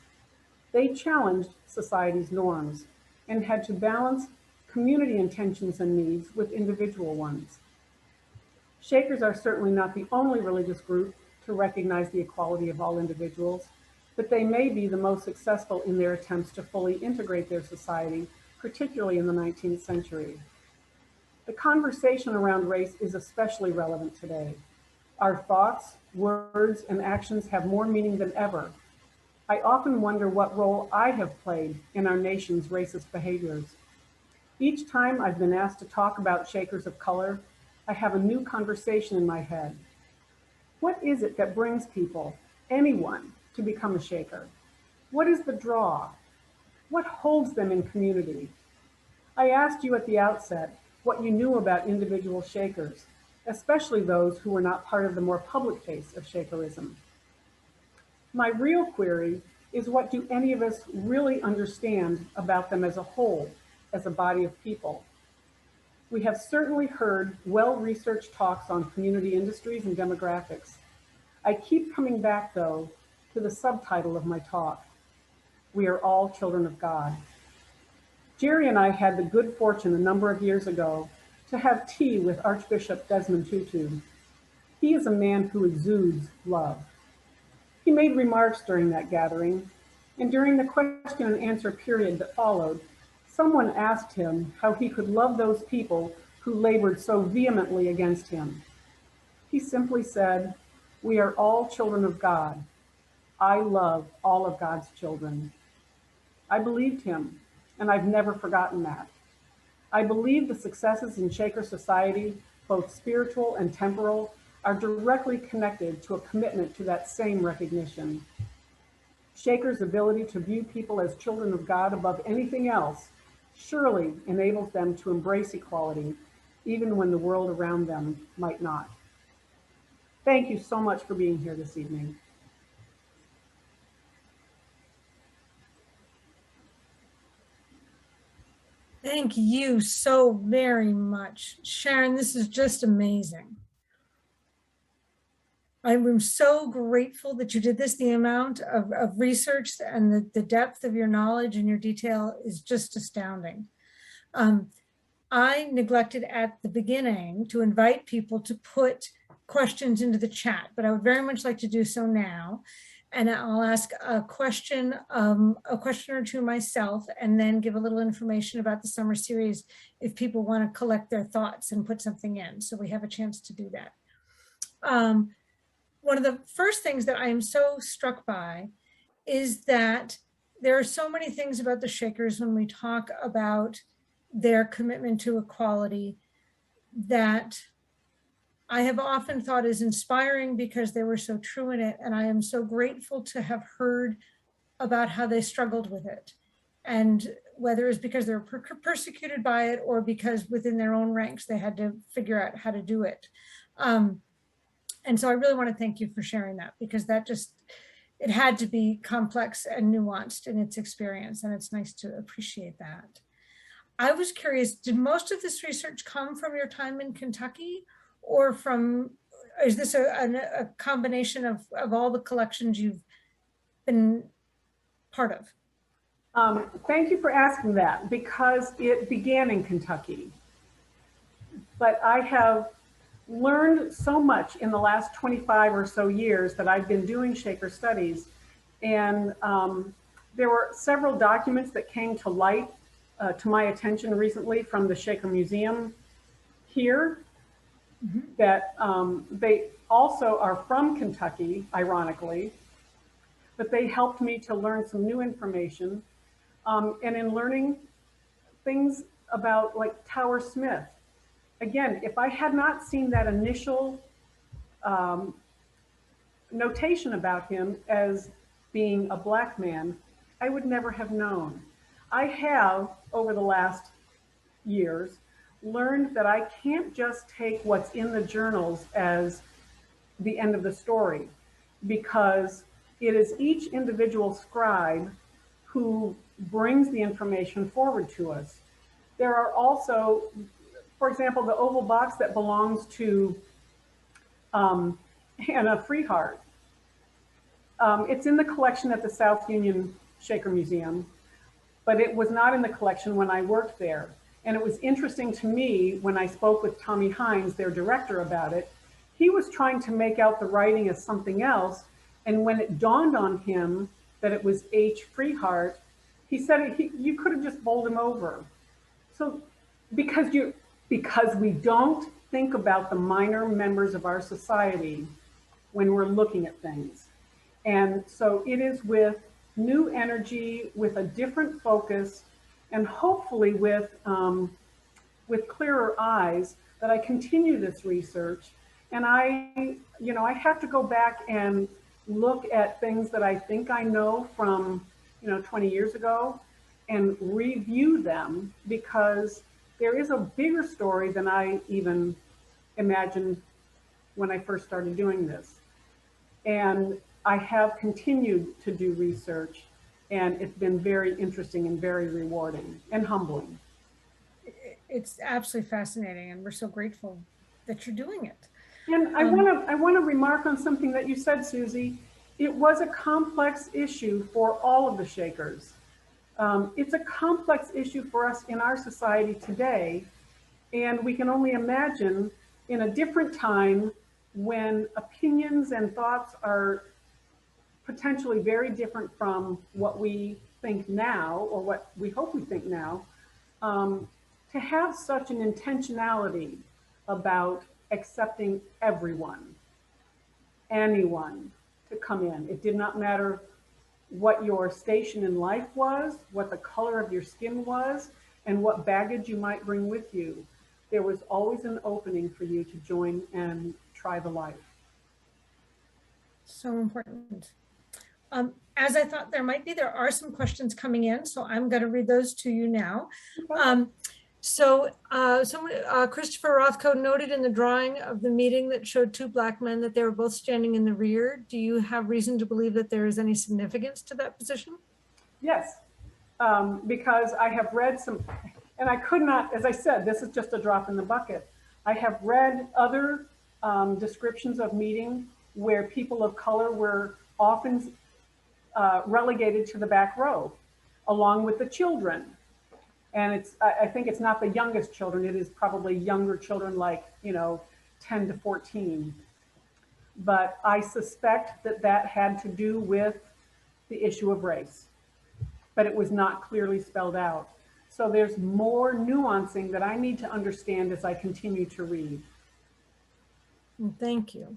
They challenged society's norms and had to balance community intentions and needs with individual ones. Shakers are certainly not the only religious group to recognize the equality of all individuals, but they may be the most successful in their attempts to fully integrate their society, particularly in the 19th century. The conversation around race is especially relevant today. Our thoughts, words, and actions have more meaning than ever. I often wonder what role I have played in our nation's racist behaviors. Each time I've been asked to talk about Shakers of color, I have a new conversation in my head. What is it that brings people, anyone, to become a Shaker? What is the draw? What holds them in community? I asked you at the outset what you knew about individual Shakers, especially those who were not part of the more public face of Shakerism. My real query is, what do any of us really understand about them as a whole, as a body of people? We have certainly heard well-researched talks on community industries and demographics. I keep coming back, though, to the subtitle of my talk: We Are All Children of God. Jerry and I had the good fortune a number of years ago to have tea with Archbishop Desmond Tutu. He is a man who exudes love. He made remarks during that gathering, and during the question and answer period that followed, someone asked him how he could love those people who labored so vehemently against him. He simply said, "We are all children of God. I love all of God's children." I believed him, and I've never forgotten that. I believe the successes in Shaker society, both spiritual and temporal, are directly connected to a commitment to that same recognition. Shakers' ability to view people as children of God above anything else surely enables them to embrace equality, even when the world around them might not. Thank you so much for being here this evening. Thank you so very much, Sharon. This is just amazing. I'm so grateful that you did this. The amount of research and the depth of your knowledge and your detail is just astounding. I neglected at the beginning to invite people to put questions into the chat, but I would very much like to do so now. And I'll ask a question or two myself, and then give a little information about the summer series if people want to collect their thoughts and put something in. So we have a chance to do that. One of the first things that I am so struck by is that there are so many things about the Shakers when we talk about their commitment to equality that I have often thought is inspiring because they were so true in it. And I am so grateful to have heard about how they struggled with it. And whether it's because they were persecuted by it or because within their own ranks, they had to figure out how to do it. And so I really want to thank you for sharing that, because that just, it had to be complex and nuanced in its experience. And it's nice to appreciate that. I was curious, did most of this research come from your time in Kentucky, or from, is this a combination of all the collections you've been part of? Thank you for asking that, because it began in Kentucky. But I have learned so much in the last 25 or so years that I've been doing Shaker studies. And there were several documents that came to light to my attention recently from the Shaker Museum here, that they also are from Kentucky, ironically, but they helped me to learn some new information. And in learning things about, like, Tower Smith, again, if I had not seen that initial notation about him as being a Black man, I would never have known. I have, over the last years, learned that I can't just take what's in the journals as the end of the story, because it is each individual scribe who brings the information forward to us. There are also, for example, the oval box that belongs to Hannah Freehart. It's in the collection at the South Union Shaker Museum, but it was not in the collection when I worked there. And it was interesting to me when I spoke with Tommy Hines, their director, about it. He was trying to make out the writing as something else. And when it dawned on him that it was H. Freehart, he said, you could have just bowled him over. So because we don't think about the minor members of our society when we're looking at things. And so it is with new energy, with a different focus, and hopefully with clearer eyes, that I continue this research. And I have to go back and look at things that I think I know from, 20 years ago, and review them, because there is a bigger story than I even imagined when I first started doing this. And I have continued to do research, and it's been very interesting and very rewarding and humbling. It's absolutely fascinating, and we're so grateful that you're doing it. And I want to remark on something that you said, Susie. It was a complex issue for all of the Shakers. It's a complex issue for us in our society today, and we can only imagine in a different time, when opinions and thoughts are potentially very different from what we think now, or what we hope we think now, to have such an intentionality about accepting everyone, anyone to come in. It did not matter what your station in life was, what the color of your skin was, and what baggage you might bring with you. There was always an opening for you to join and try the life. So important. As I thought there might be, there are some questions coming in, so I'm going to read those to you now. Christopher Rothko noted in the drawing of the meeting that showed two Black men that they were both standing in the rear. Do you have reason to believe that there is any significance to that position? Yes, because I have read some, and I could not, as I said, this is just a drop in the bucket. I have read other descriptions of meeting where people of color were often relegated to the back row, along with the children. And I think it's not the youngest children, it is probably younger children, like, 10 to 14. But I suspect that that had to do with the issue of race, but it was not clearly spelled out. So there's more nuancing that I need to understand as I continue to read. Thank you.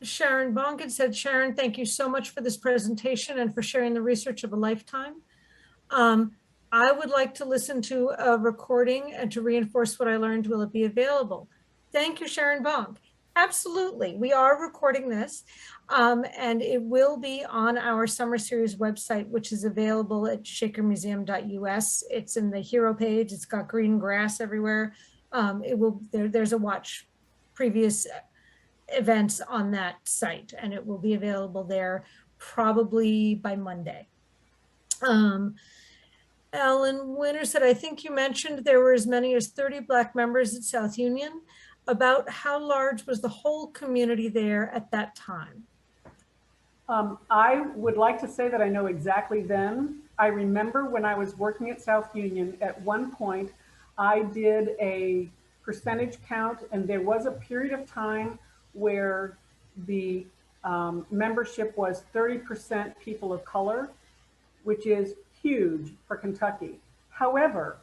Sharon Bonkin said, Sharon, thank you so much for this presentation and for sharing the research of a lifetime. I would like to listen to a recording and to reinforce what I learned. Will it be available? Thank you, Sharon Bonk. Absolutely. We are recording this, and it will be on our summer series website, which is available at shakermuseum.us. It's in the hero page. It's got green grass everywhere. There's a watch previous events on that site, and it will be available there probably by Monday. Ellen Winter said, I think you mentioned there were as many as 30 Black members at South Union. About how large was the whole community there at that time? I would like to say that I know exactly then. I remember when I was working at South Union, at one point, I did a percentage count, and there was a period of time where the membership was 30% people of color, which is huge for Kentucky. However,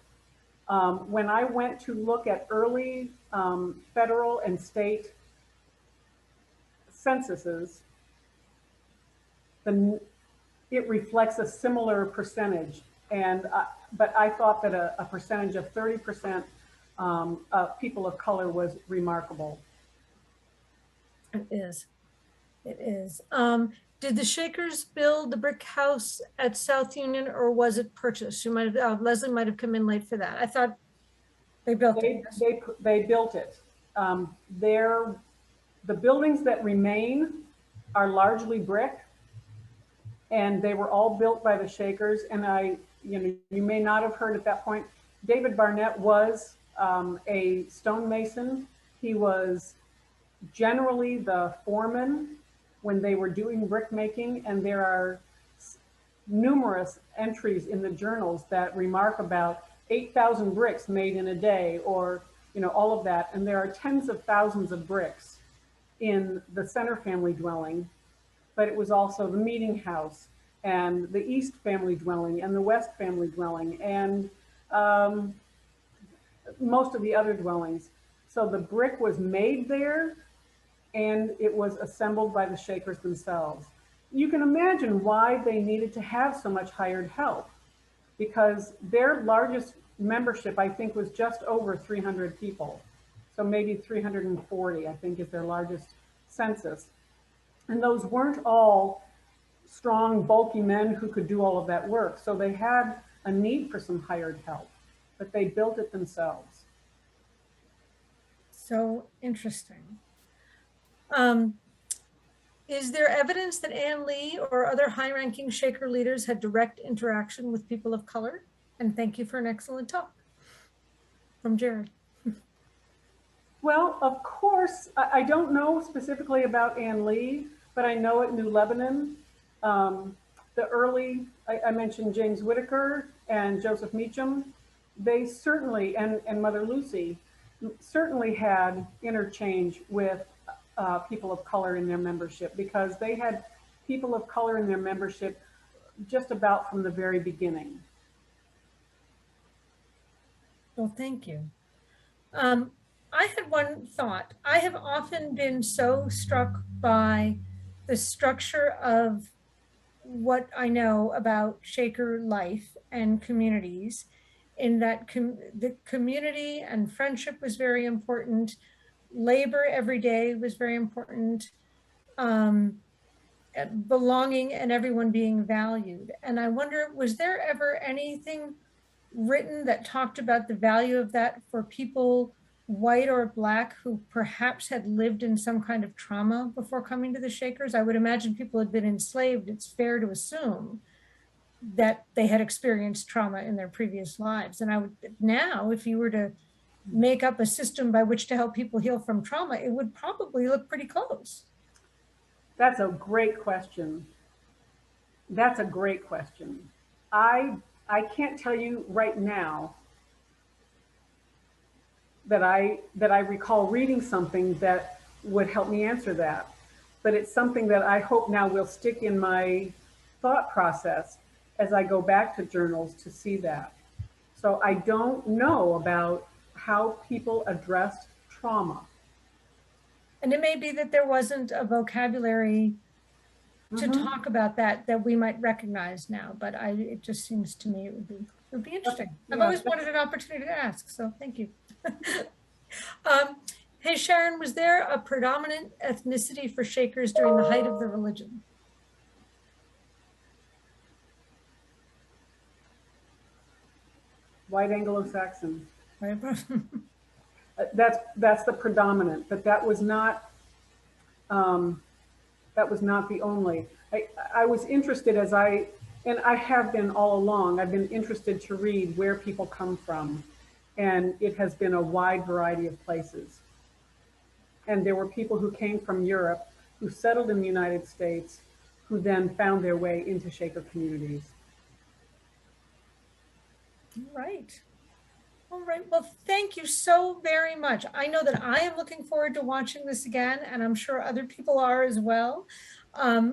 when I went to look at early federal and state censuses, it reflects a similar percentage. But I thought that a percentage of 30% of people of color was remarkable. It is. It is. Did the Shakers build the brick house at South Union, or was it purchased? You might have, Leslie might have come in late for that. I thought they built it. They built it. The buildings that remain are largely brick, and they were all built by the Shakers. And you may not have heard at that point, David Barnett was a stonemason. He was generally the foreman when they were doing brick making, and there are numerous entries in the journals that remark about 8,000 bricks made in a day, or all of that. And there are tens of thousands of bricks in the center family dwelling, but it was also the meeting house and the East family dwelling and the West family dwelling and most of the other dwellings. So the brick was made there, and it was assembled by the Shakers themselves. you can imagine why they needed to have so much hired help, because their largest membership, I think, was just over 300 people. So maybe 340, I think, is their largest census. And those weren't all strong, bulky men who could do all of that work. So they had a need for some hired help, but they built it themselves. So interesting. Is there evidence that Ann Lee or other high-ranking Shaker leaders had direct interaction with people of color? And thank you for an excellent talk. From Jared. Well, of course, I don't know specifically about Ann Lee, but I know at New Lebanon, the early, I mentioned James Whitaker and Joseph Meacham, they certainly, and Mother Lucy, certainly had interchange with people of color in their membership, because they had people of color in their membership just about from the very beginning. Well, thank you. I had one thought. I have often been so struck by the structure of what I know about Shaker life and communities, in that the community and friendship was very important. Labor every day was very important. Belonging and everyone being valued. And I wonder, was there ever anything written that talked about the value of that for people, white or black, who perhaps had lived in some kind of trauma before coming to the Shakers? I would imagine people had been enslaved. It's fair to assume that they had experienced trauma in their previous lives. And I would now, if you were to make up a system by which to help people heal from trauma, it would probably look pretty close. That's a great question. That's a great question. I can't tell you right now that I recall reading something that would help me answer that. But it's something that I hope now will stick in my thought process as I go back to journals to see that. So I don't know about how people addressed trauma. And it may be that there wasn't a vocabulary to talk about that we might recognize now, but it just seems to me it would be interesting. I've always wanted an opportunity to ask, so thank you. Hey, Sharon, was there a predominant ethnicity for Shakers during the height of the religion? White Anglo-Saxon. Right. That's the predominant, but that was not the only. I was interested and I have been all along, I've been interested to read where people come from. And it has been a wide variety of places. And there were people who came from Europe, who settled in the United States, who then found their way into Shaker communities. All right. All right. Well, thank you so very much. I know that I am looking forward to watching this again, and I'm sure other people are as well.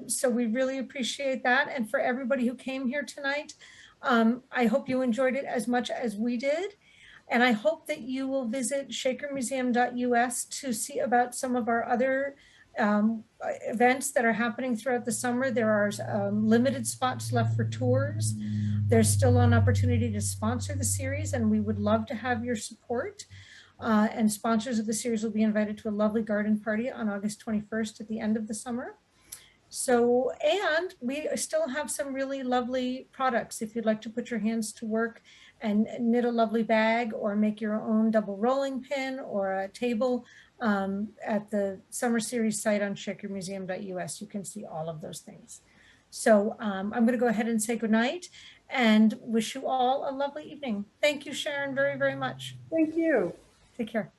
So we really appreciate that. And for everybody who came here tonight, I hope you enjoyed it as much as we did. And I hope that you will visit shakermuseum.us to see about some of our other events that are happening throughout the summer. There are limited spots left for tours. There's still an opportunity to sponsor the series, and we would love to have your support. And sponsors of the series will be invited to a lovely garden party on August 21st at the end of the summer. So, and we still have some really lovely products. If you'd like to put your hands to work and knit a lovely bag or make your own double rolling pin or a table at the summer series site on shakermuseum.us, you can see all of those things. So I'm going to go ahead and say goodnight and wish you all a lovely evening. Thank you, Sharon, very, very much. Thank you. Take care.